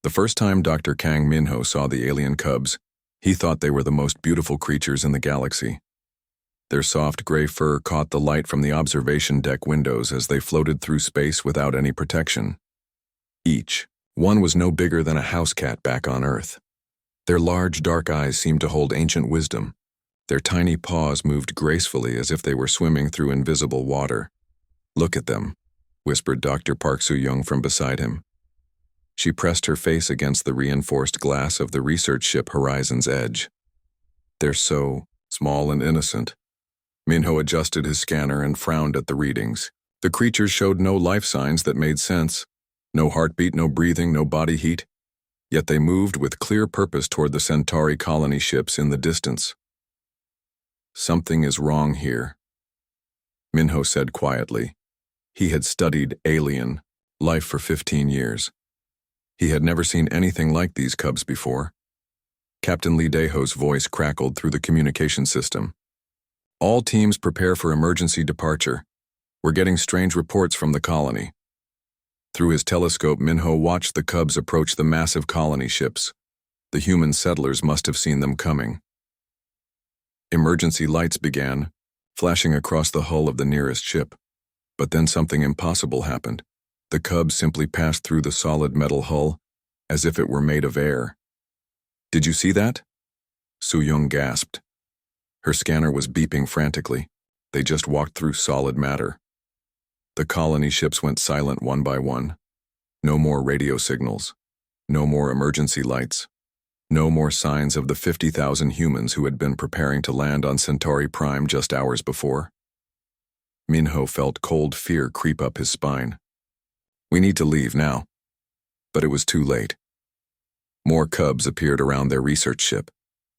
The first time Dr. Kang Minho saw the alien cubs, he thought they were the most beautiful creatures in the galaxy. Their soft gray fur caught the light from the observation deck windows as they floated through space without any protection. Each one was no bigger than a house cat back on Earth. Their large, dark eyes seemed to hold ancient wisdom. Their tiny paws moved gracefully as if they were swimming through invisible water. "Look at them," whispered Dr. Park Soo-young from beside him. She pressed her face against the reinforced glass of the research ship Horizon's Edge. "They're so small and innocent." Minho adjusted his scanner and frowned at the readings. The creatures showed no life signs that made sense. No heartbeat, no breathing, no body heat. Yet they moved with clear purpose toward the Centauri colony ships in the distance. "Something is wrong here," Minho said quietly. He had studied alien life for 15 years. He had never seen anything like these cubs before. Captain Lee Daeho's voice crackled through the communication system. "All teams prepare for emergency departure. We're getting strange reports from the colony." Through his telescope, Minho watched the cubs approach the massive colony ships. The human settlers must have seen them coming. Emergency lights began, flashing across the hull of the nearest ship. But then something impossible happened. The cubs simply passed through the solid metal hull, as if it were made of air. "Did you see that?" Soo-young gasped. Her scanner was beeping frantically. They just walked through solid matter. The colony ships went silent one by one. No more radio signals. No more emergency lights. No more signs of the 50,000 humans who had been preparing to land on Centauri Prime just hours before. Minho felt cold fear creep up his spine. "We need to leave now." But it was too late. More cubs appeared around their research ship.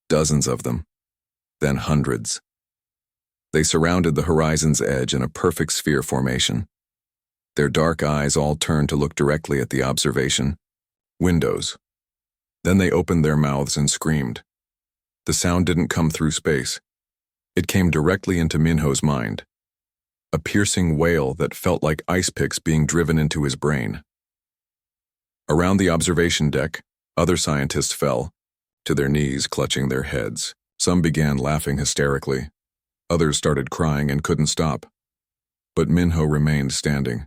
Dozens of them. Then hundreds. They surrounded the Horizon's Edge in a perfect sphere formation. Their dark eyes all turned to look directly at the observation windows. Then they opened their mouths and screamed. The sound didn't come through space. It came directly into Minho's mind. A piercing wail that felt like ice picks being driven into his brain. Around the observation deck, other scientists fell, to their knees clutching their heads. Some began laughing hysterically. Others started crying and couldn't stop. But Minho remained standing.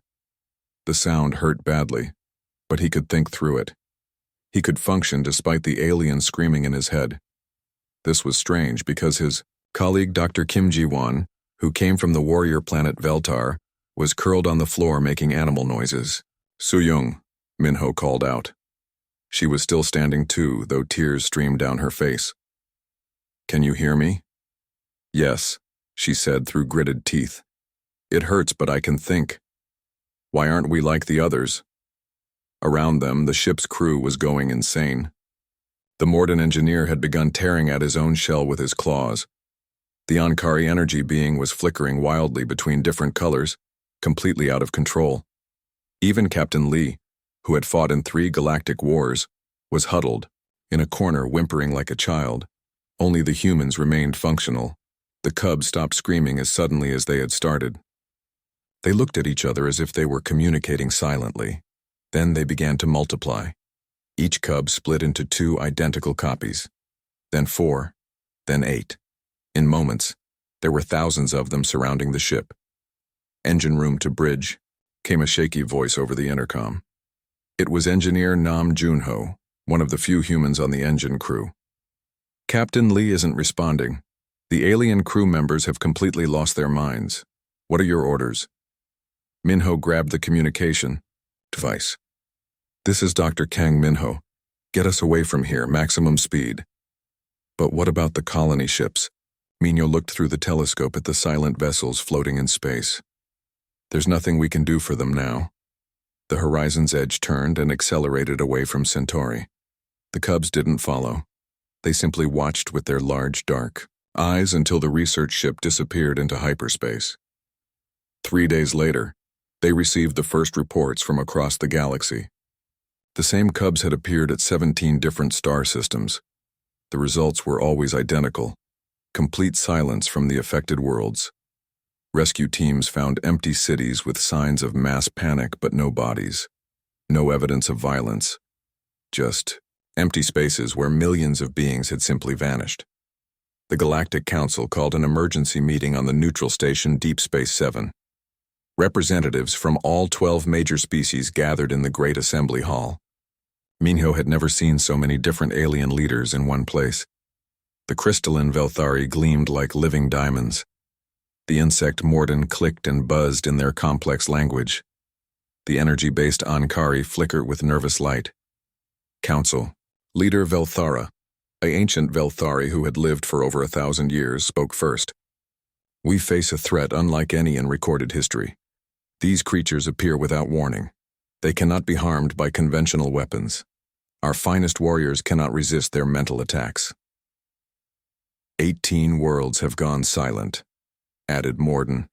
The sound hurt badly, but he could think through it. He could function despite the alien screaming in his head. This was strange because his colleague Dr. Kim Ji-won, who came from the warrior planet Veltar, was curled on the floor making animal noises. "Soo-young," Minho called out. She was still standing too, though tears streamed down her face. "Can you hear me?" "Yes," she said through gritted teeth. "It hurts, but I can think. Why aren't we like the others?" Around them, the ship's crew was going insane. The Morden engineer had begun tearing at his own shell with his claws. The Ankari energy being was flickering wildly between different colors, completely out of control. Even Captain Lee, who had fought in 3 galactic wars, was huddled, in a corner whimpering like a child. Only the humans remained functional. The cubs stopped screaming as suddenly as they had started. They looked at each other as if they were communicating silently. Then they began to multiply. Each cub split into 2 identical copies. Then 4. Then 8. In moments, there were thousands of them surrounding the ship. "Engine room to bridge," came a shaky voice over the intercom. It was Engineer Nam Junho, one of the few humans on the engine crew. "Captain Lee isn't responding. The alien crew members have completely lost their minds. What are your orders?" Minho grabbed the communication device. "This is Dr. Kang Minho. Get us away from here, maximum speed." "But what about the colony ships?" Minho looked through the telescope at the silent vessels floating in space. "There's nothing we can do for them now." The Horizon's Edge turned and accelerated away from Centauri. The cubs didn't follow. They simply watched with their large, dark eyes until the research ship disappeared into hyperspace. 3 days later, they received the first reports from across the galaxy. The same cubs had appeared at 17 different star systems. The results were always identical. Complete silence from the affected worlds. Rescue teams found empty cities with signs of mass panic but no bodies. No evidence of violence. just empty spaces where millions of beings had simply vanished. The Galactic Council called an emergency meeting on the neutral station Deep Space 7. Representatives from all 12 major species gathered in the Great Assembly Hall. Minho had never seen so many different alien leaders in one place. The crystalline Velthari gleamed like living diamonds. The insect Morden clicked and buzzed in their complex language. The energy-based Ankari flickered with nervous light. Council. Leader Velthara, an ancient Velthari who had lived for over 1,000 years, spoke first. We face a threat unlike any in recorded history. These creatures appear without warning. They cannot be harmed by conventional weapons. Our finest warriors cannot resist their mental attacks. 18 worlds have gone silent, added Morden.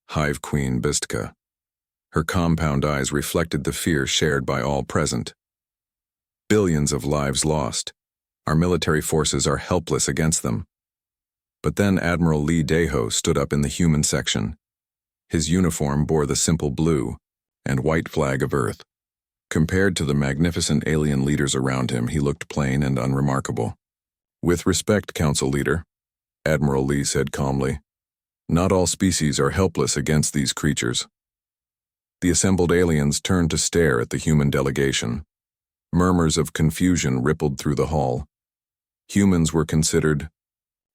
Hive Queen Bistka. Her compound eyes reflected the fear shared by all present. Billions of lives lost. Our military forces are helpless against them. But then Admiral Lee Daeho stood up in the human section. His uniform bore the simple blue and white flag of Earth. Compared to the magnificent alien leaders around him, he looked plain and unremarkable. With respect, Council Leader, Admiral Lee said calmly, not all species are helpless against these creatures. The assembled aliens turned to stare at the human delegation. Murmurs of confusion rippled through the hall. Humans were considered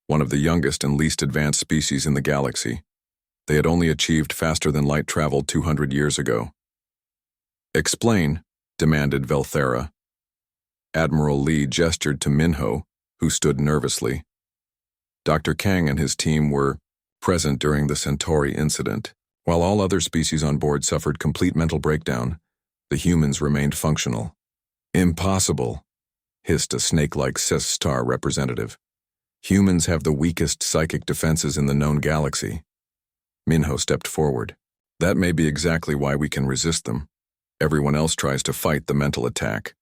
one of the youngest and least advanced species in the galaxy. They had only achieved faster-than-light travel 200 years ago. Explain, demanded Velthara. Admiral Lee gestured to Minho, who stood nervously. Dr. Kang and his team were present during the Centauri incident. While all other species on board suffered complete mental breakdown, the humans remained functional. Impossible, hissed a snake-like Star representative. Humans have the weakest psychic defenses in the known galaxy. Minho stepped forward. That may be exactly why we can resist them. Everyone else tries to fight the mental attack.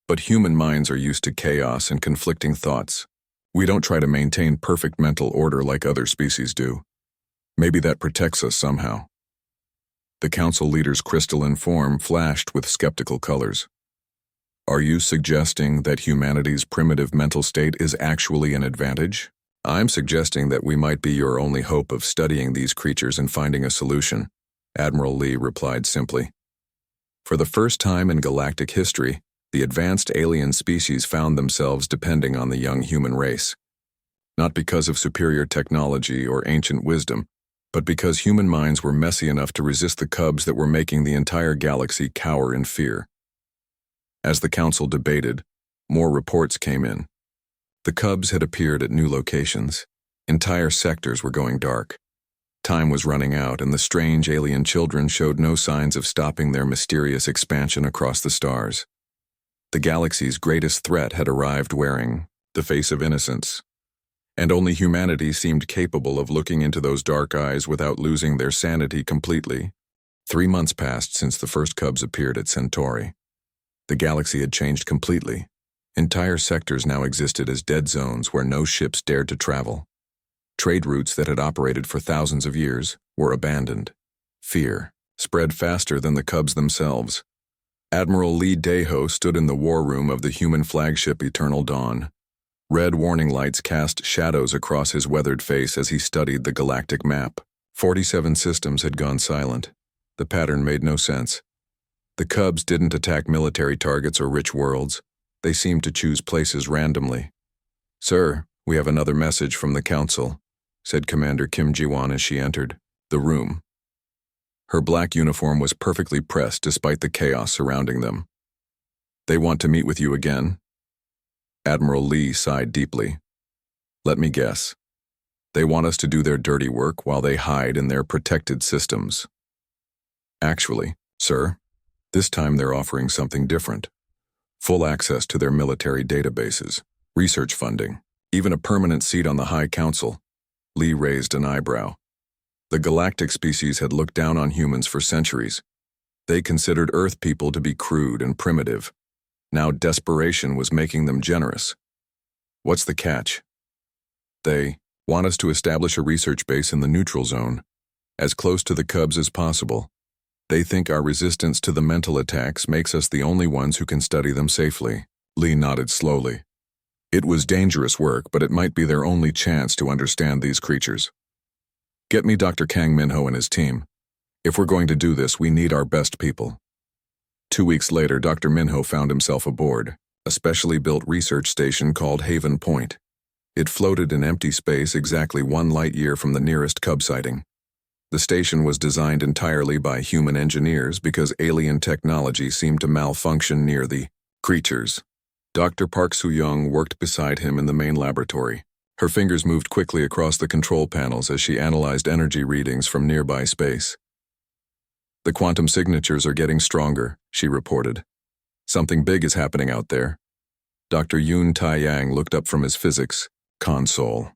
But human minds are used to chaos and conflicting thoughts. We don't try to maintain perfect mental order like other species do. Maybe that protects us somehow. The council leader's crystalline form flashed with skeptical colors. Are you suggesting that humanity's primitive mental state is actually an advantage? I'm suggesting that we might be your only hope of studying these creatures and finding a solution, Admiral Lee replied simply. For the first time in galactic history, the advanced alien species found themselves depending on the young human race. Not because of superior technology or ancient wisdom, but because human minds were messy enough to resist the cubs that were making the entire galaxy cower in fear. As the council debated, more reports came in. The cubs had appeared at new locations. Entire sectors were going dark. Time was running out, and the strange alien children showed no signs of stopping their mysterious expansion across the stars. The galaxy's greatest threat had arrived wearing the face of innocence, and only humanity seemed capable of looking into those dark eyes without losing their sanity completely. 3 months passed since the first cubs appeared at Centauri. The galaxy had changed completely. Entire sectors now existed as dead zones where no ships dared to travel. Trade routes that had operated for thousands of years were abandoned. Fear spread faster than the cubs themselves. Admiral Lee Daeho stood in the war room of the human flagship Eternal Dawn. Red warning lights cast shadows across his weathered face as he studied the galactic map. 47 systems had gone silent. The pattern made no sense. The cubs didn't attack military targets or rich worlds. They seemed to choose places randomly. Sir, we have another message from the council, said Commander Kim Ji-won as she entered the room. Her black uniform was perfectly pressed despite the chaos surrounding them. They want to meet with you again? Admiral Lee sighed deeply. Let me guess. They want us to do their dirty work while they hide in their protected systems. Actually, sir, this time they're offering something different. Full access to their military databases, research funding, even a permanent seat on the High Council. Lee raised an eyebrow. The galactic species had looked down on humans for centuries. They considered Earth people to be crude and primitive. Now desperation was making them generous. What's the catch? They want us to establish a research base in the neutral zone, as close to the cubs as possible. They think our resistance to the mental attacks makes us the only ones who can study them safely. Lee nodded slowly. It was dangerous work, but it might be their only chance to understand these creatures. Get me Dr. Kang Minho and his team. If we're going to do this, we need our best people. 2 weeks later, Dr. Minho found himself aboard a specially built research station called Haven Point. It floated in empty space exactly 1 light-year from the nearest Cub sighting. The station was designed entirely by human engineers because alien technology seemed to malfunction near the creatures. Dr. Park Soo-young worked beside him in the main laboratory. Her fingers moved quickly across the control panels as she analyzed energy readings from nearby space. The quantum signatures are getting stronger, she reported. Something big is happening out there. Dr. Yoon Tai-yang looked up from his physics console.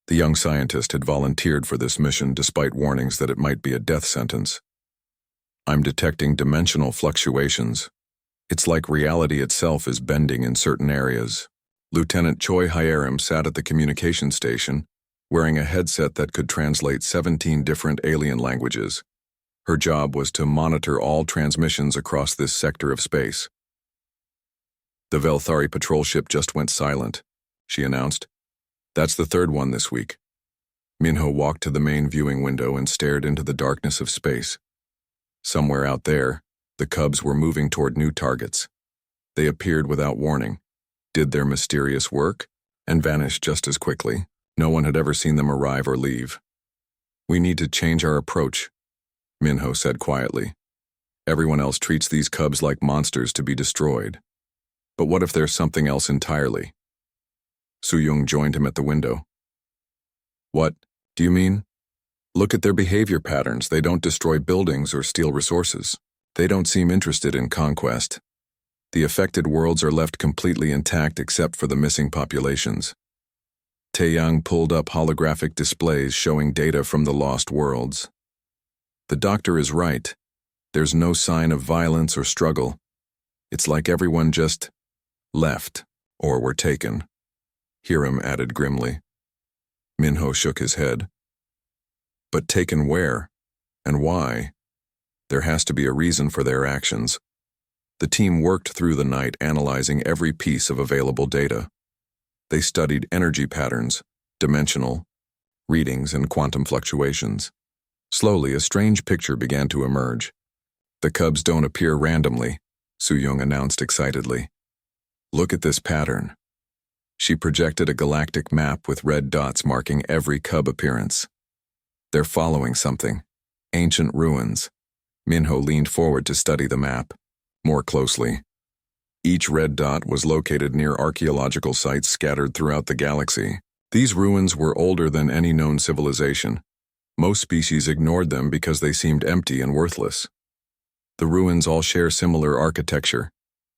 The young scientist had volunteered for this mission despite warnings that it might be a death sentence. I'm detecting dimensional fluctuations. It's like reality itself is bending in certain areas. Lieutenant Choi Hyerim sat at the communication station, wearing a headset that could translate 17 different alien languages. Her job was to monitor all transmissions across this sector of space. The Velthari patrol ship just went silent, she announced. That's the 3rd one this week. Minho walked to the main viewing window and stared into the darkness of space. Somewhere out there, the Cubs were moving toward new targets. They appeared without warning, did their mysterious work, and vanished just as quickly. No one had ever seen them arrive or leave. We need to change our approach, Minho said quietly. Everyone else treats these Cubs like monsters to be destroyed. But what if there's something else entirely? Soo-young joined him at the window. What do you mean? Look at their behavior patterns. They don't destroy buildings or steal resources. They don't seem interested in conquest. The affected worlds are left completely intact except for the missing populations. Taeyang pulled up holographic displays showing data from the lost worlds. The doctor is right. There's no sign of violence or struggle. It's like everyone just left or were taken. Hiram added grimly. Minho shook his head. But taken where? And why? There has to be a reason for their actions. The team worked through the night analyzing every piece of available data. They studied energy patterns, dimensional readings, and quantum fluctuations. Slowly, a strange picture began to emerge. The Cubs don't appear randomly, Soo-young announced excitedly. Look at this pattern. She projected a galactic map with red dots marking every Cub appearance. They're following something. Ancient ruins. Minho leaned forward to study the map more closely. Each red dot was located near archaeological sites scattered throughout the galaxy. These ruins were older than any known civilization. Most species ignored them because they seemed empty and worthless. The ruins all share similar architecture,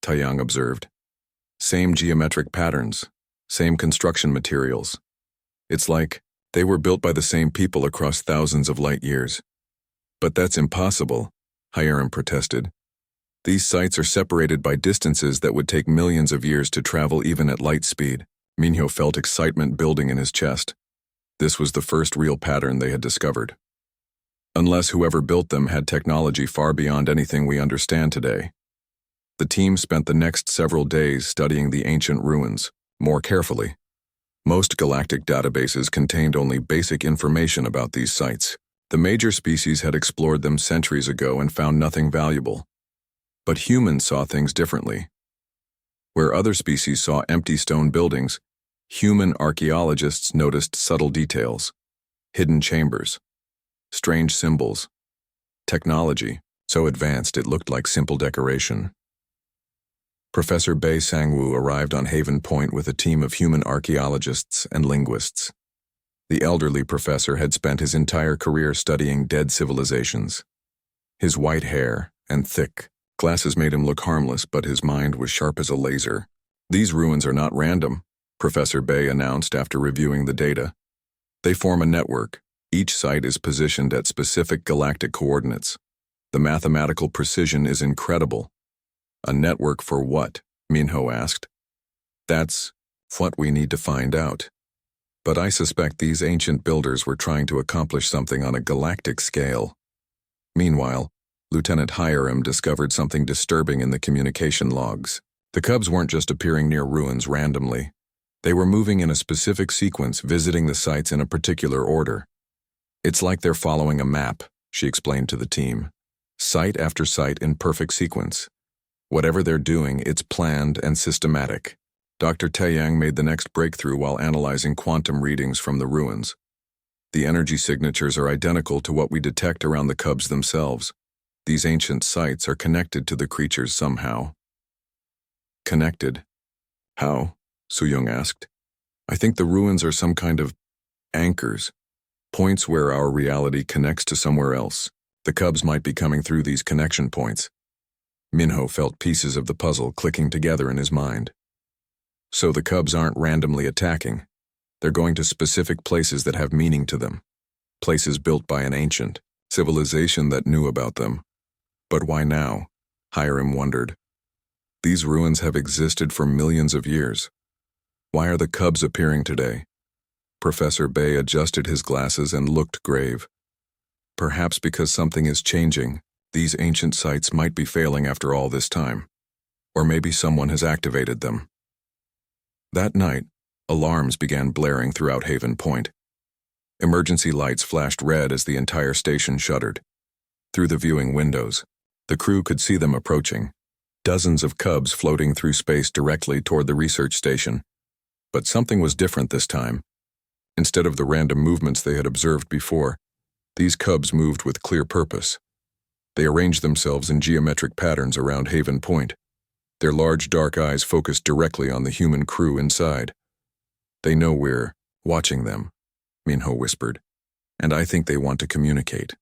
Taeyang observed. Same geometric patterns, same construction materials. It's like they were built by the same people across thousands of light years. But that's impossible, Hyerim protested. These sites are separated by distances that would take millions of years to travel even at light speed. Minho felt excitement building in his chest. This was the first real pattern they had discovered. Unless whoever built them had technology far beyond anything we understand today. The team spent the next several days studying the ancient ruins more carefully. Most galactic databases contained only basic information about these sites. The major species had explored them centuries ago and found nothing valuable. But humans saw things differently. Where other species saw empty stone buildings, human archaeologists noticed subtle details, hidden chambers, strange symbols, technology so advanced it looked like simple decoration. Professor Bei Sang-woo arrived on Haven Point with a team of human archaeologists and linguists. The elderly professor had spent his entire career studying dead civilizations. His white hair and thick glasses made him look harmless, but his mind was sharp as a laser. These ruins are not random, Professor Bei announced after reviewing the data. They form a network. Each site is positioned at specific galactic coordinates. The mathematical precision is incredible. A network for what? Minho asked. That's what we need to find out. But I suspect these ancient builders were trying to accomplish something on a galactic scale. Meanwhile, Lieutenant Hiram discovered something disturbing in the communication logs. The cubs weren't just appearing near ruins randomly. They were moving in a specific sequence, visiting the sites in a particular order. It's like they're following a map, she explained to the team. Site after site in perfect sequence. Whatever they're doing, it's planned and systematic. Dr. Taeyang made the next breakthrough while analyzing quantum readings from the ruins. The energy signatures are identical to what we detect around the cubs themselves. These ancient sites are connected to the creatures somehow. Connected? How? Soo-young asked. I think the ruins are some kind of anchors, points where our reality connects to somewhere else. The cubs might be coming through these connection points. Minho felt pieces of the puzzle clicking together in his mind. So the cubs aren't randomly attacking. They're going to specific places that have meaning to them. Places built by an ancient civilization that knew about them. But why now? Hiram wondered. These ruins have existed for millions of years. Why are the cubs appearing today? Professor Bay adjusted his glasses and looked grave. Perhaps because something is changing, these ancient sites might be failing after all this time. Or maybe someone has activated them. That night, alarms began blaring throughout Haven Point. Emergency lights flashed red as the entire station shuddered. Through the viewing windows, the crew could see them approaching. Dozens of cubs floating through space directly toward the research station. But something was different this time. Instead of the random movements they had observed before, these cubs moved with clear purpose. They arranged themselves in geometric patterns around Haven Point. Their large dark eyes focused directly on the human crew inside. They know we're watching them, Minho whispered, and I think they want to communicate.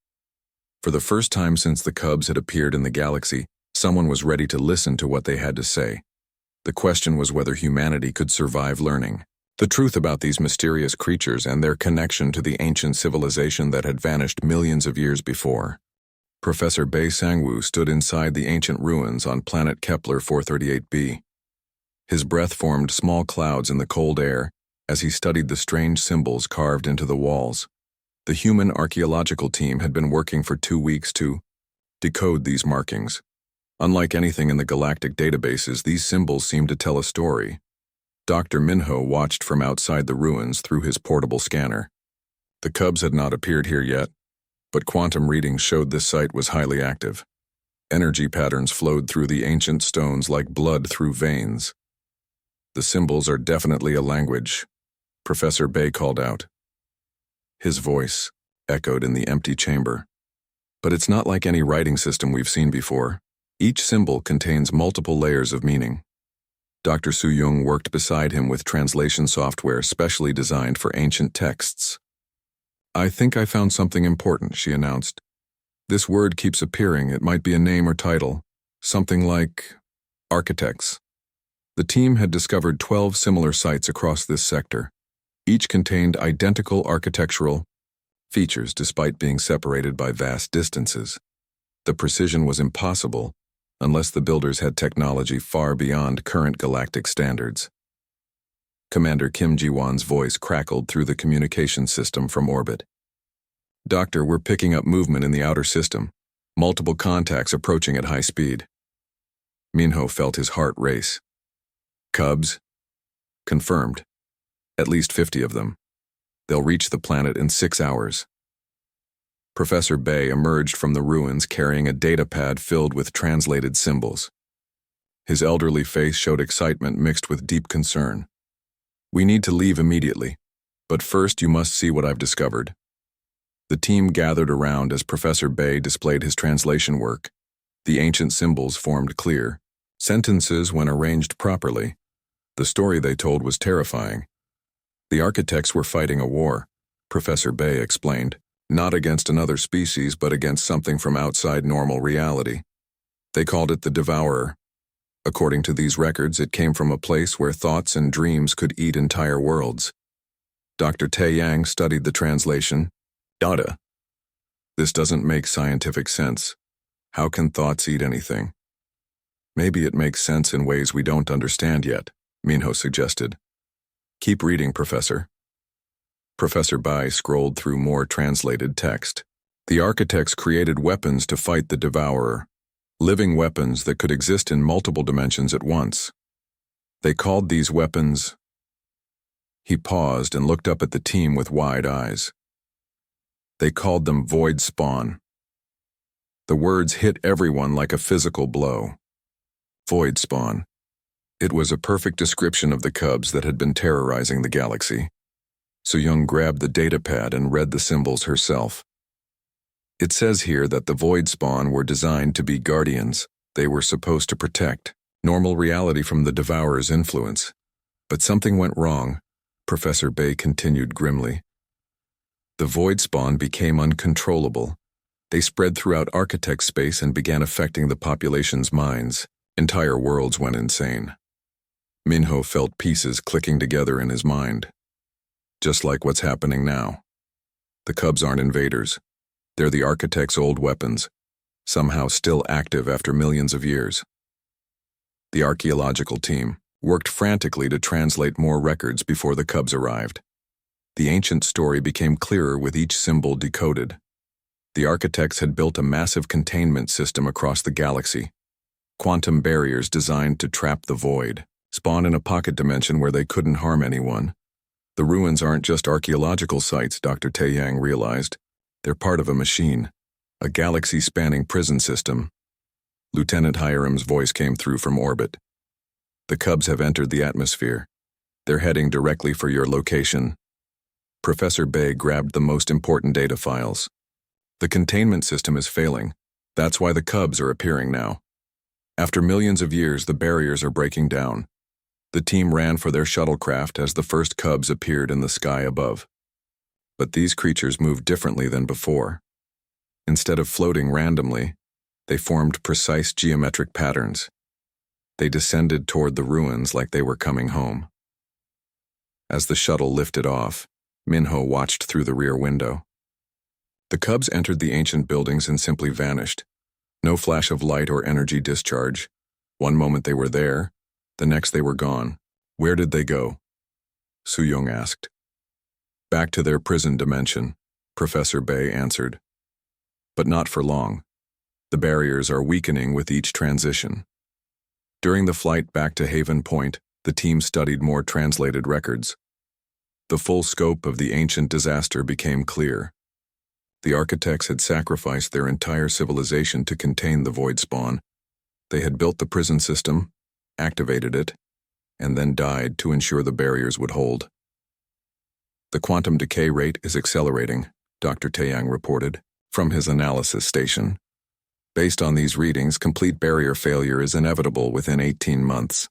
For the first time since the cubs had appeared in the galaxy, someone was ready to listen to what they had to say. The question was whether humanity could survive learning the truth about these mysterious creatures and their connection to the ancient civilization that had vanished millions of years before. Professor Bei Sangwoo stood inside the ancient ruins on planet Kepler 438b. His breath formed small clouds in the cold air as he studied the strange symbols carved into the walls. The human archaeological team had been working for 2 weeks to decode these markings. Unlike anything in the galactic databases, these symbols seemed to tell a story. Dr. Minho watched from outside the ruins through his portable scanner. The cubs had not appeared here yet, but quantum readings showed this site was highly active. Energy patterns flowed through the ancient stones like blood through veins. The symbols are definitely a language, Professor Bay called out. His voice echoed in the empty chamber. But it's not like any writing system we've seen before. Each symbol contains multiple layers of meaning. Dr. Soo-young worked beside him with translation software specially designed for ancient texts. I think I found something important, she announced. This word keeps appearing. It might be a name or title. Something like architects. The team had discovered 12 similar sites across this sector. Each contained identical architectural features despite being separated by vast distances. The precision was impossible unless the builders had technology far beyond current galactic standards. Commander Kim Ji-won's voice crackled through the communication system from orbit. Doctor, we're picking up movement in the outer system. Multiple contacts approaching at high speed. Minho felt his heart race. Cubs? Confirmed. At least 50 of them. They'll reach the planet in 6 hours. Professor Bay emerged from the ruins carrying a datapad filled with translated symbols. His elderly face showed excitement mixed with deep concern. We need to leave immediately, but first you must see what I've discovered. The team gathered around as Professor Bay displayed his translation work. The ancient symbols formed clear sentences when arranged properly. The story they told was terrifying. The architects were fighting a war, Professor Bay explained, not against another species but against something from outside normal reality. They called it the Devourer. According to these records, it came from a place where thoughts and dreams could eat entire worlds. Dr. Taeyang studied the translation. Data. This doesn't make scientific sense. How can thoughts eat anything? Maybe it makes sense in ways we don't understand yet, Minho suggested. Keep reading, Professor. Professor Bai scrolled through more translated text. The architects created weapons to fight the Devourer, living weapons that could exist in multiple dimensions at once. They called these weapons... He paused and looked up at the team with wide eyes. They called them Void Spawn. The words hit everyone like a physical blow. Void Spawn. It was a perfect description of the cubs that had been terrorizing the galaxy. So-young grabbed the datapad and read the symbols herself. It says here that the Void Spawn were designed to be guardians. They were supposed to protect normal reality from the Devourer's influence. But something went wrong, Professor Bay continued grimly. The Void Spawn became uncontrollable. They spread throughout architect space and began affecting the population's minds. Entire worlds went insane. Minho felt pieces clicking together in his mind. Just like what's happening now. The cubs aren't invaders. They're the architect's old weapons, somehow still active after millions of years. The archaeological team worked frantically to translate more records before the cubs arrived. The ancient story became clearer with each symbol decoded. The architects had built a massive containment system across the galaxy. Quantum barriers designed to trap the void, spawn in a pocket dimension where they couldn't harm anyone. The ruins aren't just archaeological sites, Dr. Taeyang realized. They're part of a machine, a galaxy-spanning prison system. Lieutenant Hiram's voice came through from orbit. The cubs have entered the atmosphere. They're heading directly for your location. Professor Bay grabbed the most important data files. The containment system is failing. That's why the cubs are appearing now. After millions of years, the barriers are breaking down. The team ran for their shuttlecraft as the first cubs appeared in the sky above. But these creatures moved differently than before. Instead of floating randomly, they formed precise geometric patterns. They descended toward the ruins like they were coming home. As the shuttle lifted off, Minho watched through the rear window. The cubs entered the ancient buildings and simply vanished. No flash of light or energy discharge. One moment they were there, the next they were gone. Where did they go? Su-young asked. Back to their prison dimension, Professor Bay answered. But not for long. The barriers are weakening with each transition. During the flight back to Haven Point, the team studied more translated records. The full scope of the ancient disaster became clear. The architects had sacrificed their entire civilization to contain the Void Spawn. They had built the prison system, activated it, and then died to ensure the barriers would hold. The quantum decay rate is accelerating, Dr. Taeyang reported, from his analysis station. Based on these readings, complete barrier failure is inevitable within 18 months.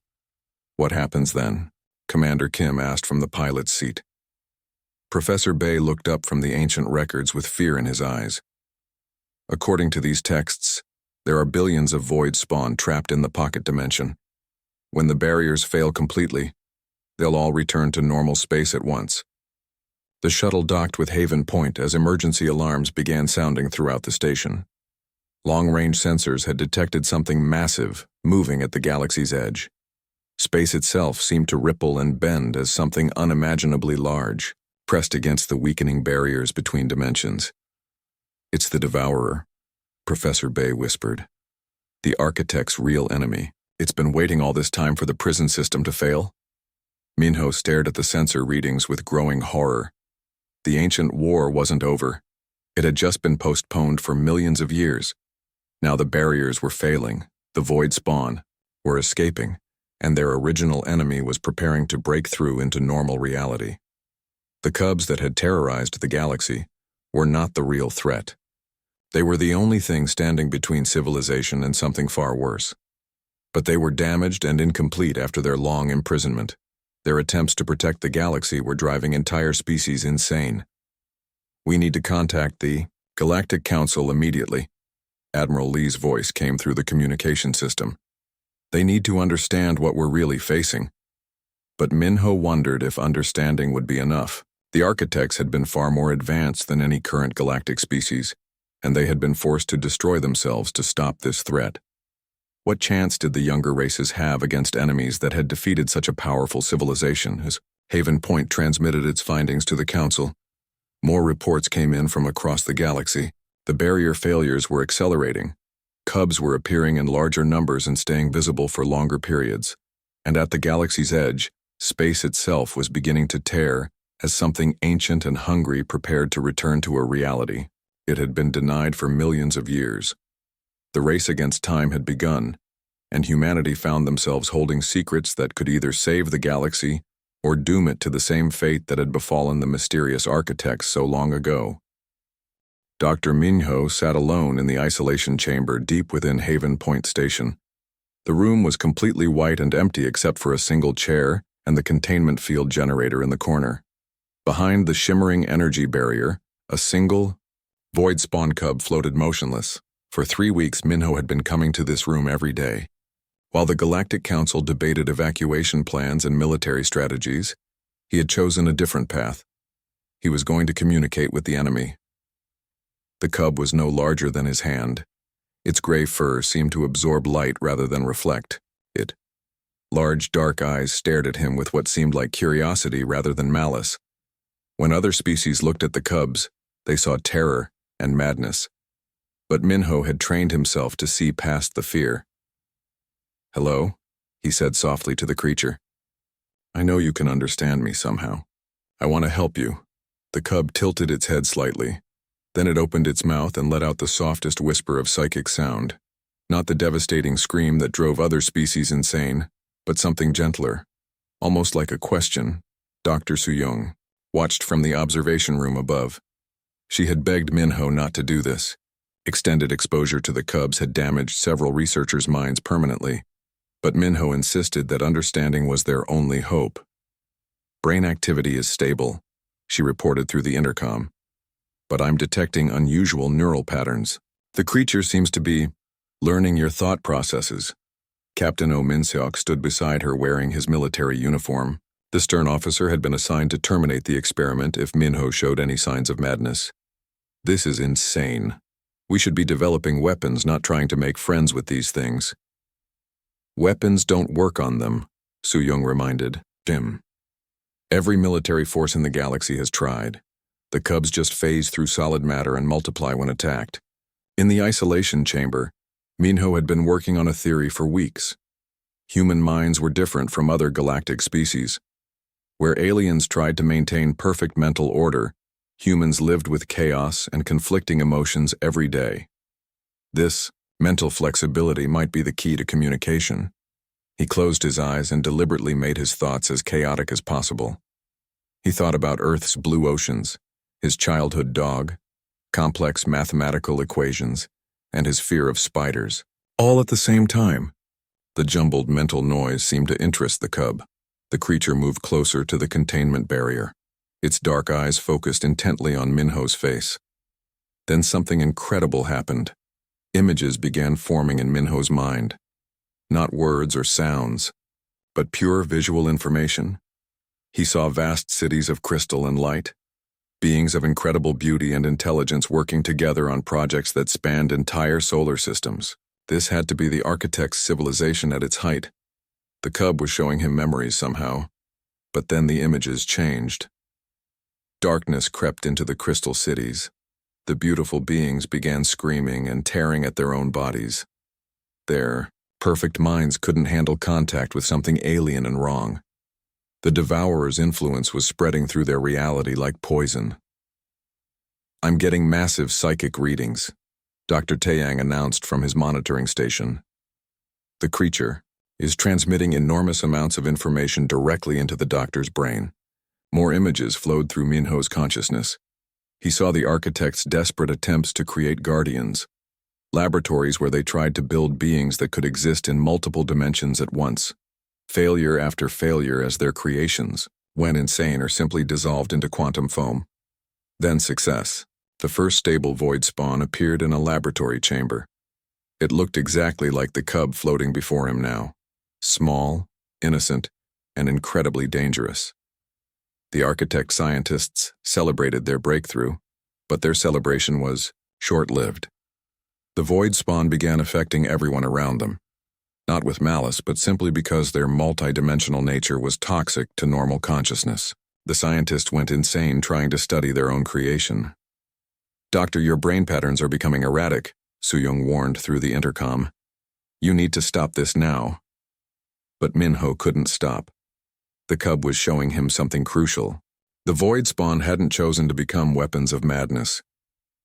What happens then? Commander Kim asked from the pilot's seat. Professor Bay looked up from the ancient records with fear in his eyes. According to these texts, there are billions of void spawn trapped in the pocket dimension. When the barriers fail completely, they'll all return to normal space at once. The shuttle docked with Haven Point as emergency alarms began sounding throughout the station. Long-range sensors had detected something massive moving at the galaxy's edge. Space itself seemed to ripple and bend as something unimaginably large pressed against the weakening barriers between dimensions. It's the Devourer, Professor Bay whispered. The architect's real enemy. It's been waiting all this time for the prison system to fail? Minho stared at the sensor readings with growing horror. The ancient war wasn't over. It had just been postponed for millions of years. Now the barriers were failing, the void spawn were escaping, and their original enemy was preparing to break through into normal reality. The cubs that had terrorized the galaxy were not the real threat. They were the only thing standing between civilization and something far worse. But they were damaged and incomplete after their long imprisonment. Their attempts to protect the galaxy were driving entire species insane. We need to contact the Galactic Council immediately. Admiral Lee's voice came through the communication system. They need to understand what we're really facing. But Minho wondered if understanding would be enough. The architects had been far more advanced than any current galactic species, and they had been forced to destroy themselves to stop this threat. What chance did the younger races have against enemies that had defeated such a powerful civilization? As Haven Point transmitted its findings to the Council, more reports came in from across the galaxy. The barrier failures were accelerating. Cubs were appearing in larger numbers and staying visible for longer periods. And at the galaxy's edge, space itself was beginning to tear as something ancient and hungry prepared to return to a reality it had been denied for millions of years. The race against time had begun, and humanity found themselves holding secrets that could either save the galaxy or doom it to the same fate that had befallen the mysterious architects so long ago. Dr. Minho sat alone in the isolation chamber deep within Haven Point Station. The room was completely white and empty except for a single chair and the containment field generator in the corner. Behind the shimmering energy barrier, a single, void spawn cub floated motionless. For 3 weeks, Minho had been coming to this room every day. While the Galactic Council debated evacuation plans and military strategies, he had chosen a different path. He was going to communicate with the enemy. The cub was no larger than his hand. Its gray fur seemed to absorb light rather than reflect it. Large, dark eyes stared at him with what seemed like curiosity rather than malice. When other species looked at the cubs, they saw terror and madness. But Minho had trained himself to see past the fear. "Hello," he said softly to the creature. "I know you can understand me somehow. I want to help you." The cub tilted its head slightly. Then it opened its mouth and let out the softest whisper of psychic sound. Not the devastating scream that drove other species insane, but something gentler, almost like a question. Dr. Suyong watched from the observation room above. She had begged Minho not to do this. Extended exposure to the cubs had damaged several researchers' minds permanently, but Minho insisted that understanding was their only hope. "Brain activity is stable," she reported through the intercom. "But I'm detecting unusual neural patterns. The creature seems to be learning your thought processes." Captain Oh Min-seok stood beside her wearing his military uniform. The stern officer had been assigned to terminate the experiment if Minho showed any signs of madness. "This is insane. We should be developing weapons, not trying to make friends with these things." "Weapons don't work on them," Soo-young reminded him. "Every military force in the galaxy has tried. The cubs just phase through solid matter and multiply when attacked." In the isolation chamber, Minho had been working on a theory for weeks. Human minds were different from other galactic species. Where aliens tried to maintain perfect mental order, humans lived with chaos and conflicting emotions every day. This mental flexibility might be the key to communication. He closed his eyes and deliberately made his thoughts as chaotic as possible. He thought about Earth's blue oceans, his childhood dog, complex mathematical equations, and his fear of spiders, all at the same time. The jumbled mental noise seemed to interest the cub. The creature moved closer to the containment barrier. Its dark eyes focused intently on Minho's face. Then something incredible happened. Images began forming in Minho's mind. Not words or sounds, but pure visual information. He saw vast cities of crystal and light, beings of incredible beauty and intelligence working together on projects that spanned entire solar systems. This had to be the architect's civilization at its height. The cub was showing him memories somehow, but then the images changed. Darkness crept into the crystal cities. The beautiful beings began screaming and tearing at their own bodies. Their perfect minds couldn't handle contact with something alien and wrong. The Devourer's influence was spreading through their reality like poison. "I'm getting massive psychic readings," Dr. Taeyang announced from his monitoring station. "The creature is transmitting enormous amounts of information directly into the doctor's brain." More images flowed through Minho's consciousness. He saw the architect's desperate attempts to create guardians, laboratories where they tried to build beings that could exist in multiple dimensions at once. Failure after failure as their creations went insane or simply dissolved into quantum foam. Then success. The first stable void spawn appeared in a laboratory chamber. It looked exactly like the cub floating before him now. Small, innocent, and incredibly dangerous. The architect scientists celebrated their breakthrough, but their celebration was short-lived. The void spawn began affecting everyone around them, not with malice, but simply because their multidimensional nature was toxic to normal consciousness. The scientists went insane trying to study their own creation. "Doctor, your brain patterns are becoming erratic," Soo-young warned through the intercom. "You need to stop this now." But Min-ho couldn't stop. The cub was showing him something crucial. The void spawn hadn't chosen to become weapons of madness.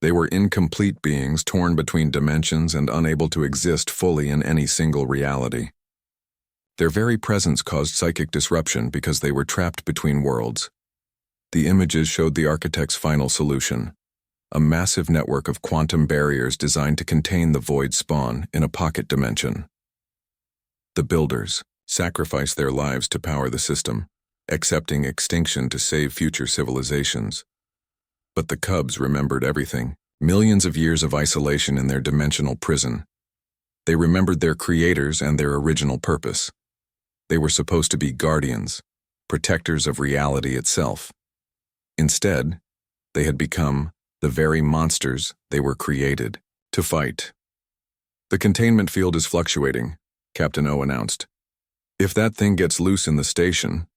They were incomplete beings torn between dimensions and unable to exist fully in any single reality. Their very presence caused psychic disruption because they were trapped between worlds. The images showed the architect's final solution: a massive network of quantum barriers designed to contain the void spawn in a pocket dimension. The builders sacrificed their lives to power the system, accepting extinction to save future civilizations. But the cubs remembered everything, millions of years of isolation in their dimensional prison. They remembered their creators and their original purpose. They were supposed to be guardians, protectors of reality itself. Instead, they had become the very monsters they were created to fight. "The containment field is fluctuating," Captain O announced. "If that thing gets loose in the station..."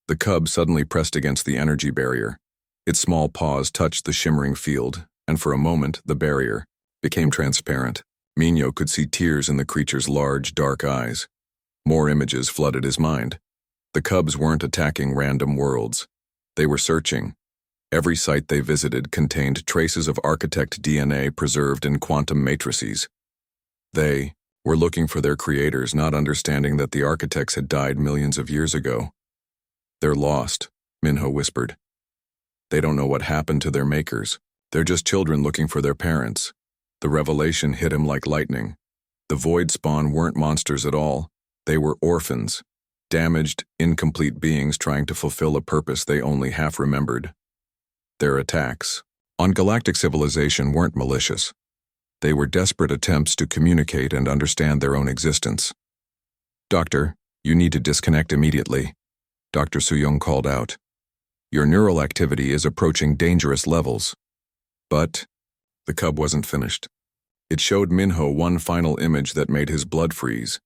The cub suddenly pressed against the energy barrier. Its small paws touched the shimmering field, and for a moment, the barrier became transparent. Minho could see tears in the creature's large, dark eyes. More images flooded his mind. The cubs weren't attacking random worlds. They were searching. Every site they visited contained traces of architect DNA preserved in quantum matrices. They were looking for their creators, not understanding that the architects had died millions of years ago. "They're lost," Minho whispered. "They don't know what happened to their makers. They're just children looking for their parents." The revelation hit him like lightning. The void spawn weren't monsters at all. They were orphans, damaged, incomplete beings trying to fulfill a purpose they only half remembered. Their attacks on galactic civilization weren't malicious. They were desperate attempts to communicate and understand their own existence. "Doctor, you need to disconnect immediately," Dr. Soo-young called out. "Your neural activity is approaching dangerous levels." But the cub wasn't finished. It showed Minho one final image that made his blood freeze.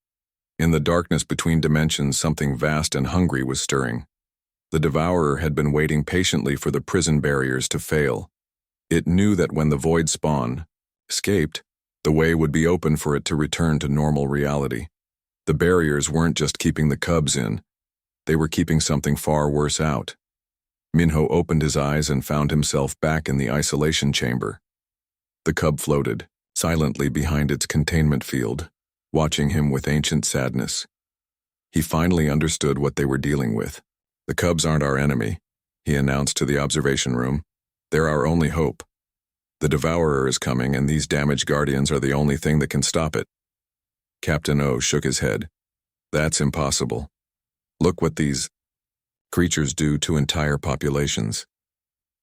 In the darkness between dimensions, something vast and hungry was stirring. The devourer had been waiting patiently for the prison barriers to fail. It knew that when the void spawn escaped, the way would be open for it to return to normal reality. The barriers weren't just keeping the cubs in. They were keeping something far worse out. Minho opened his eyes and found himself back in the isolation chamber. The cub floated silently behind its containment field, watching him with ancient sadness. He finally understood what they were dealing with. "The cubs aren't our enemy," he announced to the observation room. "They're our only hope. The devourer is coming, and these damaged guardians are the only thing that can stop it." Captain O shook his head. "That's impossible. Look what these creatures do to entire populations."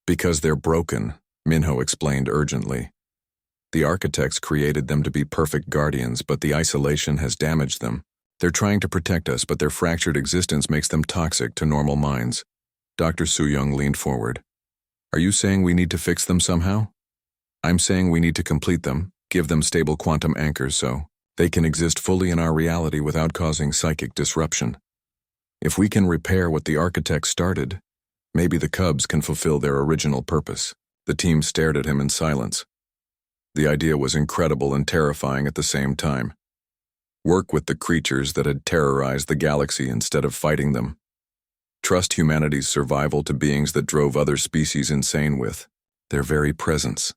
"Because they're broken," Minho explained urgently. "The architects created them to be perfect guardians, but the isolation has damaged them. They're trying to protect us, but their fractured existence makes them toxic to normal minds." Dr. Soo-young leaned forward. "Are you saying we need to fix them somehow?" "I'm saying we need to complete them, give them stable quantum anchors so they can exist fully in our reality without causing psychic disruption. If we can repair what the architects started, maybe the cubs can fulfill their original purpose." The team stared at him in silence. The idea was incredible and terrifying at the same time. Work with the creatures that had terrorized the galaxy instead of fighting them. Trust humanity's survival to beings that drove other species insane with their very presence.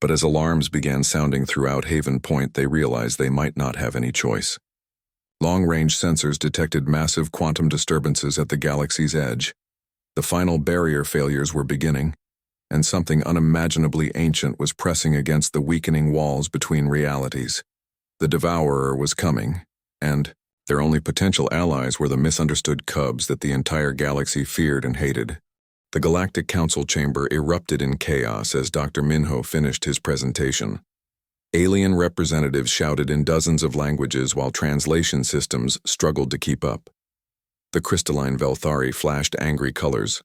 But as alarms began sounding throughout Haven Point, they realized they might not have any choice. Long-range sensors detected massive quantum disturbances at the galaxy's edge. The final barrier failures were beginning, and something unimaginably ancient was pressing against the weakening walls between realities. The devourer was coming, and their only potential allies were the misunderstood cubs that the entire galaxy feared and hated. The Galactic Council chamber erupted in chaos as Dr. Minho finished his presentation. Alien representatives shouted in dozens of languages while translation systems struggled to keep up. The crystalline Velthari flashed angry colors.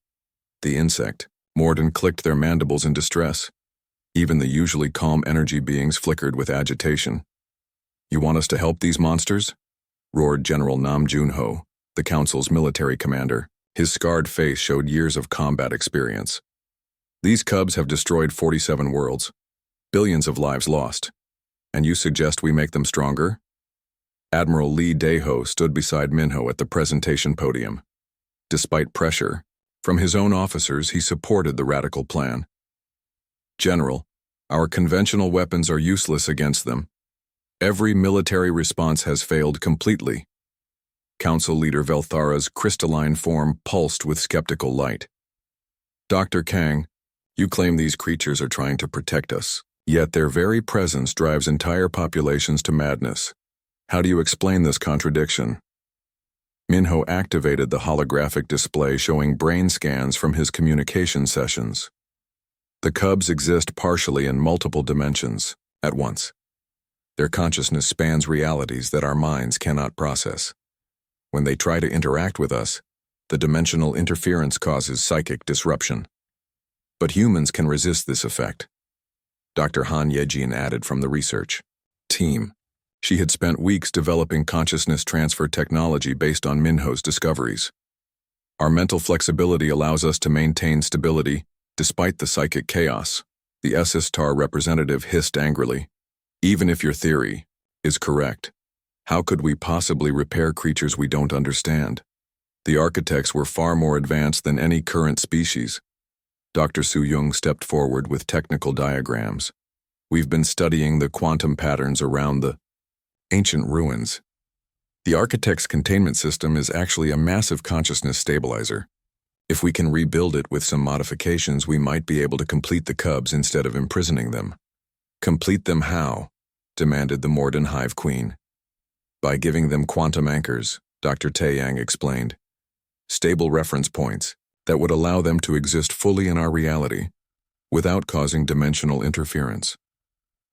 The insect, Morden, clicked their mandibles in distress. Even the usually calm energy beings flickered with agitation. "You want us to help these monsters?" roared General Nam Junho, the Council's military commander. His scarred face showed years of combat experience. These cubs have destroyed 47 worlds, billions of lives lost. And you suggest we make them stronger? Admiral Lee Daeho stood beside Minho at the presentation podium. Despite pressure from his own officers, he supported the radical plan. General, our conventional weapons are useless against them. Every military response has failed completely. Council Leader Velthara's crystalline form pulsed with skeptical light. Dr. Kang, you claim these creatures are trying to protect us, yet their very presence drives entire populations to madness. How do you explain this contradiction? Minho activated the holographic display showing brain scans from his communication sessions. The cubs exist partially in multiple dimensions, at once. Their consciousness spans realities that our minds cannot process. When they try to interact with us, the dimensional interference causes psychic disruption. But humans can resist this effect. Dr. Han Yejin added from the research team. She had spent weeks developing consciousness transfer technology based on Minho's discoveries. Our mental flexibility allows us to maintain stability despite the psychic chaos, the SSTAR representative hissed angrily. Even if your theory is correct, how could we possibly repair creatures we don't understand? The architects were far more advanced than any current species. Dr. Su-Yung stepped forward with technical diagrams. We've been studying the quantum patterns around the ancient ruins. The architect's containment system is actually a massive consciousness stabilizer. If we can rebuild it with some modifications, we might be able to complete the cubs instead of imprisoning them. Complete them how? Demanded the Morden Hive Queen. By giving them quantum anchors, Dr. Taeyang explained. Stable reference points that would allow them to exist fully in our reality without causing dimensional interference.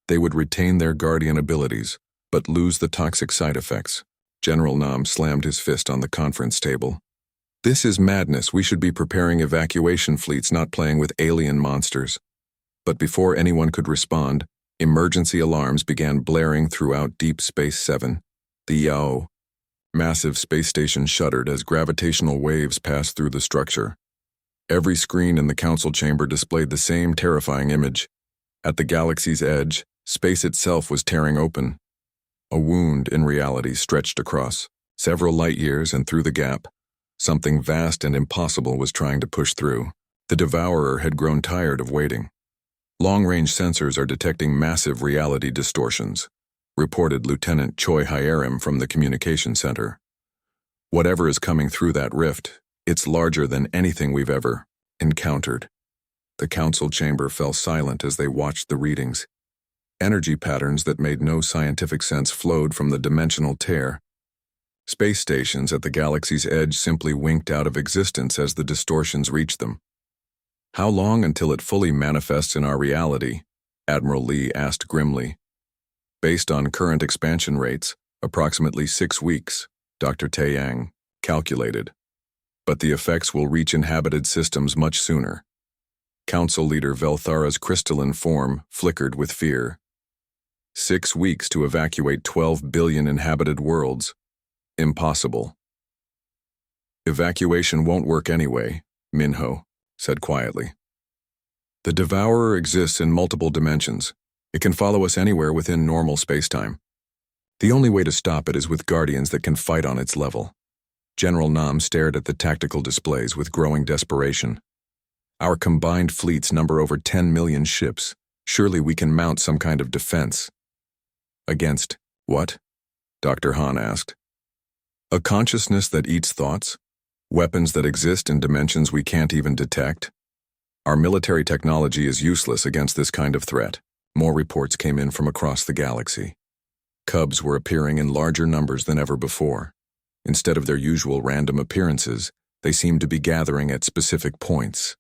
They would retain their guardian abilities, but lose the toxic side effects. General Nam slammed his fist on the conference table. This is madness. We should be preparing evacuation fleets, not playing with alien monsters. But before anyone could respond, emergency alarms began blaring throughout Deep Space 7. The Yao massive space station shuddered as gravitational waves passed through the structure. Every screen in the council chamber displayed the same terrifying image. At the galaxy's edge, space itself was tearing open. A wound, in reality, stretched across several light years, and through the gap, something vast and impossible was trying to push through. The Devourer had grown tired of waiting. Long-range sensors are detecting massive reality distortions, reported Lieutenant Choi Hyerim from the communication center. Whatever is coming through that rift, it's larger than anything we've ever encountered. The council chamber fell silent as they watched the readings. Energy patterns that made no scientific sense flowed from the dimensional tear. Space stations at the galaxy's edge simply winked out of existence as the distortions reached them. How long until it fully manifests in our reality? Admiral Lee asked grimly. Based on current expansion rates, approximately 6 weeks, Dr. Taeyang calculated. But the effects will reach inhabited systems much sooner. Council Leader Velthara's crystalline form flickered with fear. 6 weeks to evacuate 12 billion inhabited worlds. Impossible. Evacuation won't work anyway, Minho said quietly. The Devourer exists in multiple dimensions. It can follow us anywhere within normal spacetime. The only way to stop it is with guardians that can fight on its level. General Nam stared at the tactical displays with growing desperation. Our combined fleets number over 10 million ships. Surely we can mount some kind of defense. Against what? Dr. Han asked. A consciousness that eats thoughts? Weapons that exist in dimensions we can't even detect? Our military technology is useless against this kind of threat. More reports came in from across the galaxy. Cubs were appearing in larger numbers than ever before. Instead of their usual random appearances, they seemed to be gathering at specific points.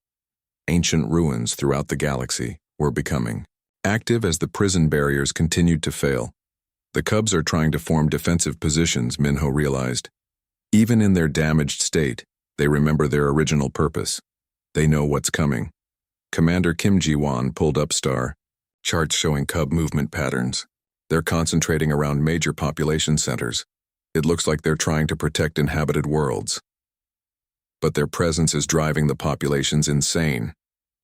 Ancient ruins throughout the galaxy were becoming active as the prison barriers continued to fail. The cubs are trying to form defensive positions, Minho realized. Even in their damaged state, they remember their original purpose. They know what's coming. Commander Kim Ji-won pulled up charts showing cub movement patterns. They're concentrating around major population centers. It looks like they're trying to protect inhabited worlds. But their presence is driving the populations insane.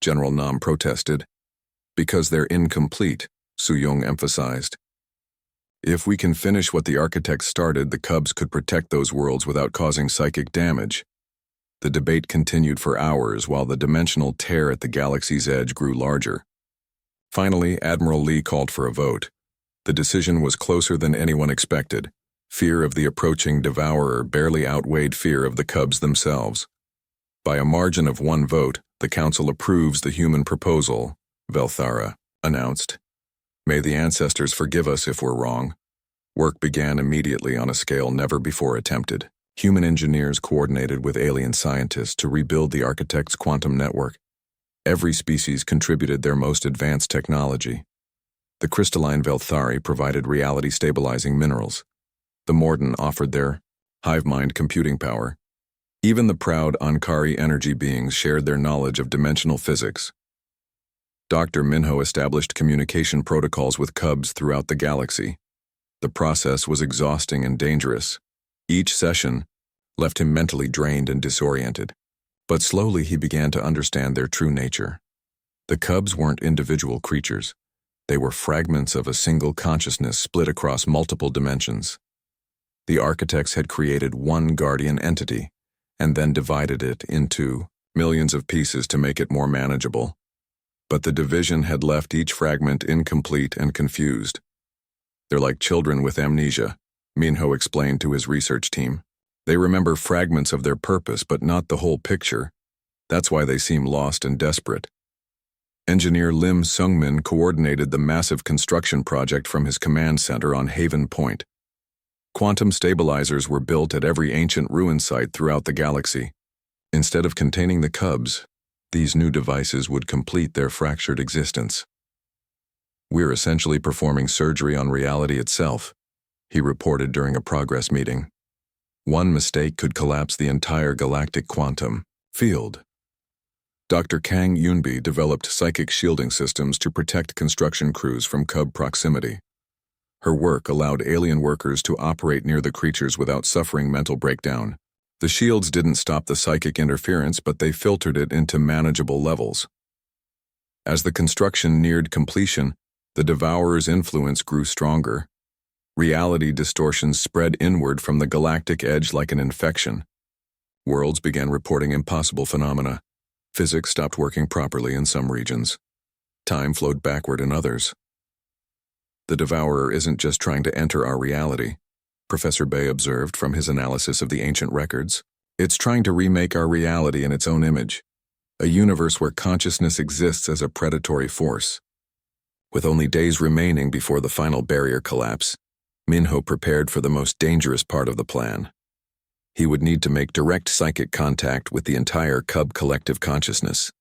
General Nam protested. Because they're incomplete, Su-Yung emphasized. If we can finish what the architects started, the Cubs could protect those worlds without causing psychic damage. The debate continued for hours while the dimensional tear at the galaxy's edge grew larger. Finally, Admiral Lee called for a vote. The decision was closer than anyone expected. Fear of the approaching devourer barely outweighed fear of the Cubs themselves. By a margin of 1 vote, the Council approves the human proposal, Velthara announced. May the ancestors forgive us if we're wrong. Work began immediately on a scale never before attempted. Human engineers coordinated with alien scientists to rebuild the architect's quantum network. Every species contributed their most advanced technology. The crystalline Velthari provided reality-stabilizing minerals. The Morden offered their hive-mind computing power. Even the proud Ankari energy beings shared their knowledge of dimensional physics. Dr. Minho established communication protocols with Cubs throughout the galaxy. The process was exhausting and dangerous. Each session left him mentally drained and disoriented. But slowly he began to understand their true nature. The Cubs weren't individual creatures. They were fragments of a single consciousness split across multiple dimensions. The architects had created one guardian entity, and then divided it into millions of pieces to make it more manageable. But the division had left each fragment incomplete and confused. They're like children with amnesia, Minho explained to his research team. They remember fragments of their purpose, but not the whole picture. That's why they seem lost and desperate. Engineer Lim Sungmin coordinated the massive construction project from his command center on Haven Point. Quantum stabilizers were built at every ancient ruin site throughout the galaxy. Instead of containing the Cubs, these new devices would complete their fractured existence. We're essentially performing surgery on reality itself, he reported during a progress meeting. One mistake could collapse the entire galactic quantum field. Dr. Kang Yunbi developed psychic shielding systems to protect construction crews from Cub proximity. Her work allowed alien workers to operate near the creatures without suffering mental breakdown. The shields didn't stop the psychic interference, but they filtered it into manageable levels. As the construction neared completion, the Devourer's influence grew stronger. Reality distortions spread inward from the galactic edge like an infection. Worlds began reporting impossible phenomena. Physics stopped working properly in some regions. Time flowed backward in others. The Devourer isn't just trying to enter our reality, Professor Bay observed from his analysis of the ancient records. It's trying to remake our reality in its own image, a universe where consciousness exists as a predatory force. With only days remaining before the final barrier collapse, Minho prepared for the most dangerous part of the plan. He would need to make direct psychic contact with the entire Cub collective consciousness.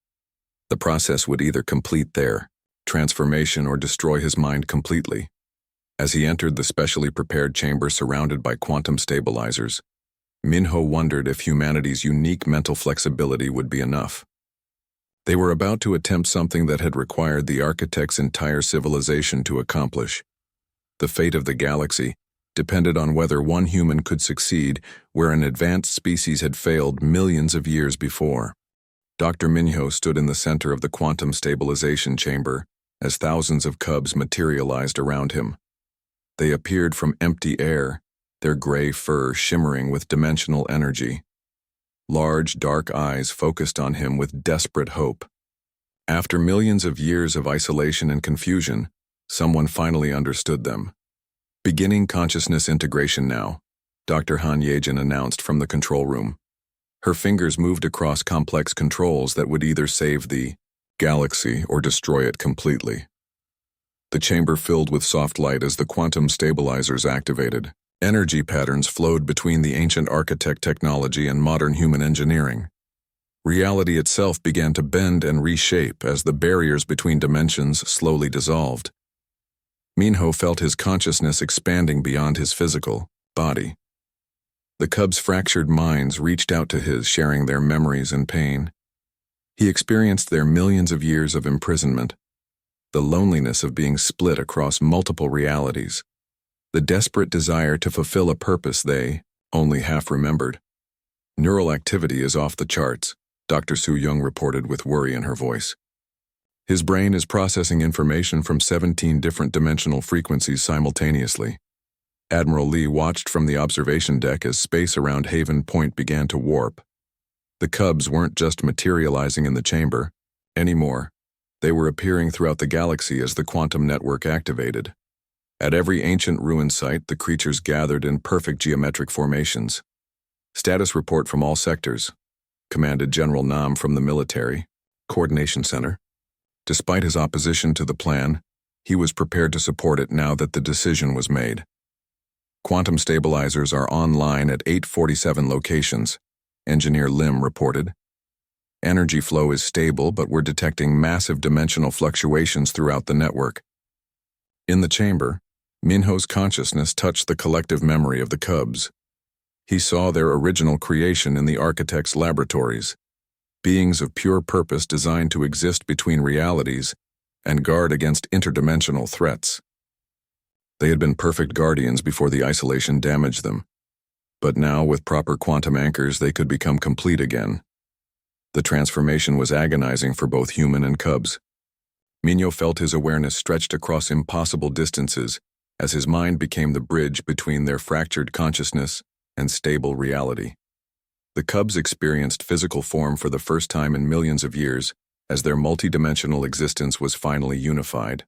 The process would either complete their transformation or destroy his mind completely. As he entered the specially prepared chamber surrounded by quantum stabilizers, Minho wondered if humanity's unique mental flexibility would be enough. They were about to attempt something that had required the architect's entire civilization to accomplish. The fate of the galaxy depended on whether one human could succeed where an advanced species had failed millions of years before. Dr. Minho stood in the center of the quantum stabilization chamber as thousands of Cubs materialized around him. They appeared from empty air, their gray fur shimmering with dimensional energy. Large, dark eyes focused on him with desperate hope. After millions of years of isolation and confusion, someone finally understood them. Beginning consciousness integration now, Dr. Han Yejin announced from the control room. Her fingers moved across complex controls that would either save the galaxy or destroy it completely. The chamber filled with soft light as the quantum stabilizers activated. Energy patterns flowed between the ancient architect technology and modern human engineering. Reality itself began to bend and reshape as the barriers between dimensions slowly dissolved. Minho felt his consciousness expanding beyond his physical body. The Cub's fractured minds reached out to his, sharing their memories and pain. He experienced their millions of years of imprisonment, the loneliness of being split across multiple realities, the desperate desire to fulfill a purpose they only half remembered. Neural activity is off the charts, Dr. Su-Yung reported with worry in her voice. His brain is processing information from 17 different dimensional frequencies simultaneously. Admiral Lee watched from the observation deck as space around Haven Point began to warp. The Cubs weren't just materializing in the chamber anymore. They were appearing throughout the galaxy as the quantum network activated. At every ancient ruin site, the creatures gathered in perfect geometric formations. Status report from all sectors, commanded General Nam from the Military Coordination Center. Despite his opposition to the plan, he was prepared to support it now that the decision was made. Quantum stabilizers are online at 847 locations, Engineer Lim reported. Energy flow is stable, but we're detecting massive dimensional fluctuations throughout the network. In the chamber, Minho's consciousness touched the collective memory of the Cubs. He saw their original creation in the architect's laboratories, beings of pure purpose designed to exist between realities and guard against interdimensional threats. They had been perfect guardians before the isolation damaged them, but now with proper quantum anchors they could become complete again. The transformation was agonizing for both human and Cubs. Minho felt his awareness stretched across impossible distances as his mind became the bridge between their fractured consciousness and stable reality. The Cubs experienced physical form for the first time in millions of years as their multidimensional existence was finally unified.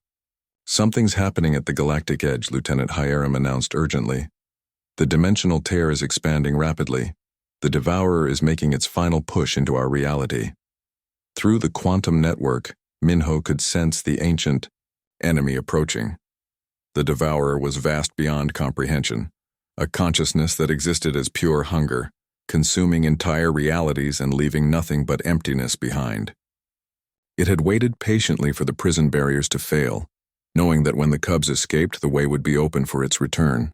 "Something's happening at the galactic edge," Lieutenant Hiram announced urgently. "The dimensional tear is expanding rapidly. The Devourer is making its final push into our reality." Through the quantum network, Minho could sense the ancient enemy approaching. The Devourer was vast beyond comprehension, a consciousness that existed as pure hunger, consuming entire realities and leaving nothing but emptiness behind. It had waited patiently for the prison barriers to fail, knowing that when the Cubs escaped, the way would be open for its return.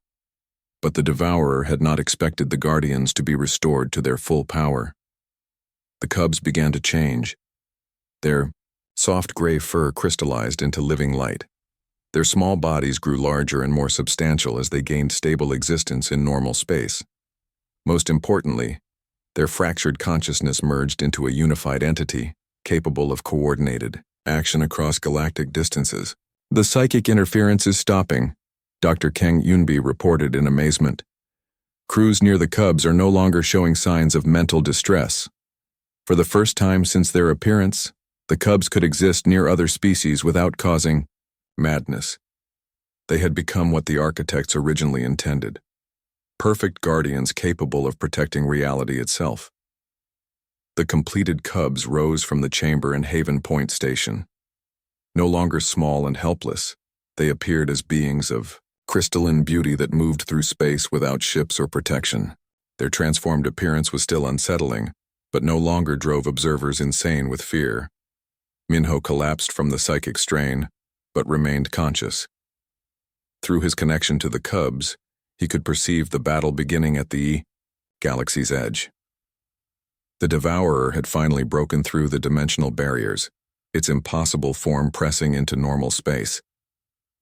But the Devourer had not expected the Guardians to be restored to their full power. The Cubs began to change. Their soft gray fur crystallized into living light. Their small bodies grew larger and more substantial as they gained stable existence in normal space. Most importantly, their fractured consciousness merged into a unified entity, capable of coordinated action across galactic distances. "The psychic interference is stopping," Dr. Kang Yunbi reported in amazement. "Crews near the Cubs are no longer showing signs of mental distress. For the first time since their appearance, the Cubs could exist near other species without causing madness. They had become what the architects originally intended. Perfect guardians capable of protecting reality itself." The completed Cubs rose from the chamber in Haven Point Station. No longer small and helpless, they appeared as beings of crystalline beauty that moved through space without ships or protection. Their transformed appearance was still unsettling, but no longer drove observers insane with fear. Minho collapsed from the psychic strain, but remained conscious. Through his connection to the Cubs, he could perceive the battle beginning at the galaxy's edge. The Devourer had finally broken through the dimensional barriers, its impossible form pressing into normal space.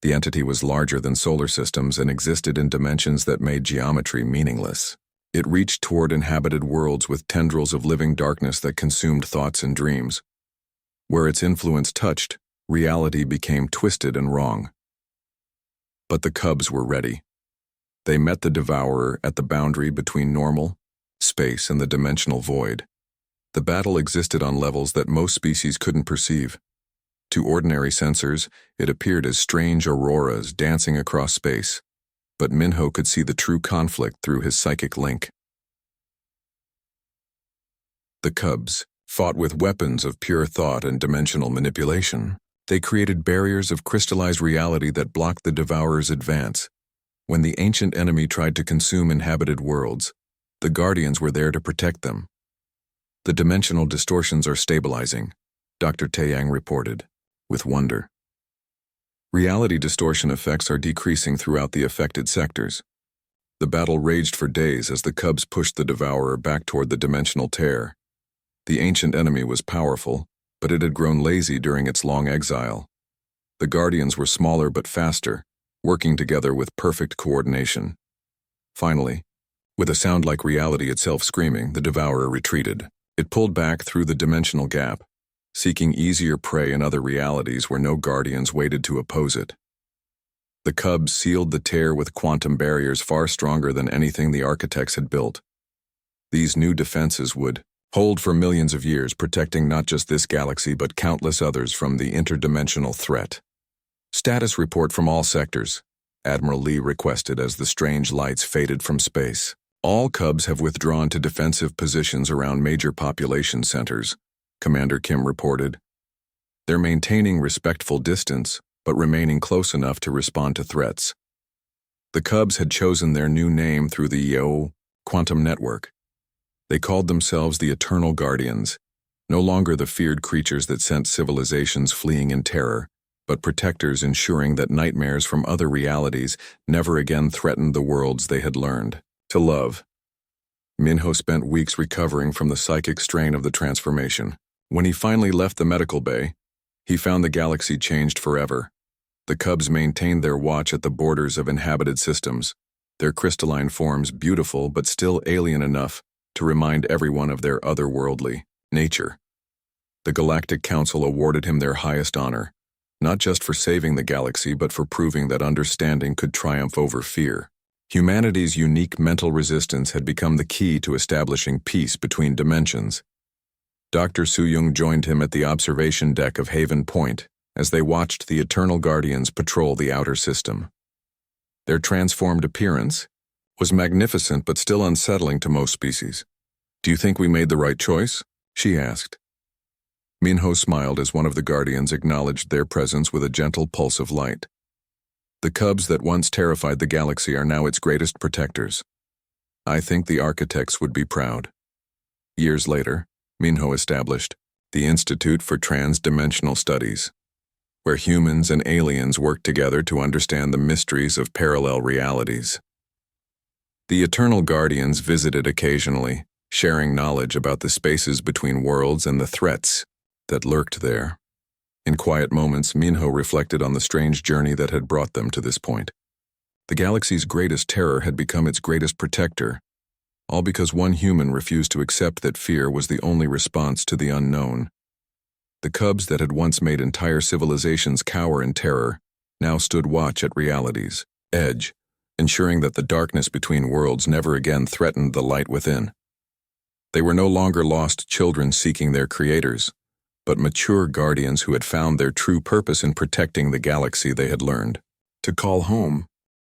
The entity was larger than solar systems and existed in dimensions that made geometry meaningless. It reached toward inhabited worlds with tendrils of living darkness that consumed thoughts and dreams. Where its influence touched, reality became twisted and wrong. But the Cubs were ready. They met the Devourer at the boundary between normal, space, and the dimensional void. The battle existed on levels that most species couldn't perceive. To ordinary sensors, it appeared as strange auroras dancing across space, but Minho could see the true conflict through his psychic link. The Cubs fought with weapons of pure thought and dimensional manipulation. They created barriers of crystallized reality that blocked the Devourer's advance. When the ancient enemy tried to consume inhabited worlds, the Guardians were there to protect them. "The dimensional distortions are stabilizing," Dr. Taeyang reported, with wonder. "Reality distortion effects are decreasing throughout the affected sectors." The battle raged for days as the Cubs pushed the Devourer back toward the dimensional tear. The ancient enemy was powerful, but it had grown lazy during its long exile. The Guardians were smaller but faster, working together with perfect coordination. Finally, with a sound like reality itself screaming, the Devourer retreated. It pulled back through the dimensional gap, seeking easier prey in other realities where no guardians waited to oppose it. The cubs sealed the tear with quantum barriers far stronger than anything the architects had built. These new defenses would hold for millions of years, protecting not just this galaxy but countless others from the interdimensional threat. Status report from all sectors, Admiral Lee requested as the strange lights faded from space. All cubs have withdrawn to defensive positions around major population centers, Commander Kim reported. They're maintaining respectful distance, but remaining close enough to respond to threats. The cubs had chosen their new name through the quantum network. They called themselves the Eternal Guardians, no longer the feared creatures that sent civilizations fleeing in terror, but protectors ensuring that nightmares from other realities never again threatened the worlds they had learned to love. Minho spent weeks recovering from the psychic strain of the transformation. When he finally left the medical bay, he found the galaxy changed forever. The cubs maintained their watch at the borders of inhabited systems, their crystalline forms beautiful but still alien enough to remind everyone of their otherworldly nature. The Galactic Council awarded him their highest honor, not just for saving the galaxy but for proving that understanding could triumph over fear. Humanity's unique mental resistance had become the key to establishing peace between dimensions. Dr. Soo-young joined him at the observation deck of Haven Point as they watched the Eternal Guardians patrol the outer system. Their transformed appearance was magnificent but still unsettling to most species. "Do you think we made the right choice?" she asked. Minho smiled as one of the Guardians acknowledged their presence with a gentle pulse of light. The cubs that once terrified the galaxy are now its greatest protectors. I think the architects would be proud. Years later, Minho established the Institute for Trans-Dimensional Studies, where humans and aliens work together to understand the mysteries of parallel realities. The Eternal Guardians visited occasionally, sharing knowledge about the spaces between worlds and the threats that lurked there. In quiet moments, Minho reflected on the strange journey that had brought them to this point. The galaxy's greatest terror had become its greatest protector, all because one human refused to accept that fear was the only response to the unknown. The cubs that had once made entire civilizations cower in terror now stood watch at reality's edge, ensuring that the darkness between worlds never again threatened the light within. They were no longer lost children seeking their creators, but mature guardians who had found their true purpose in protecting the galaxy they had learned to call home.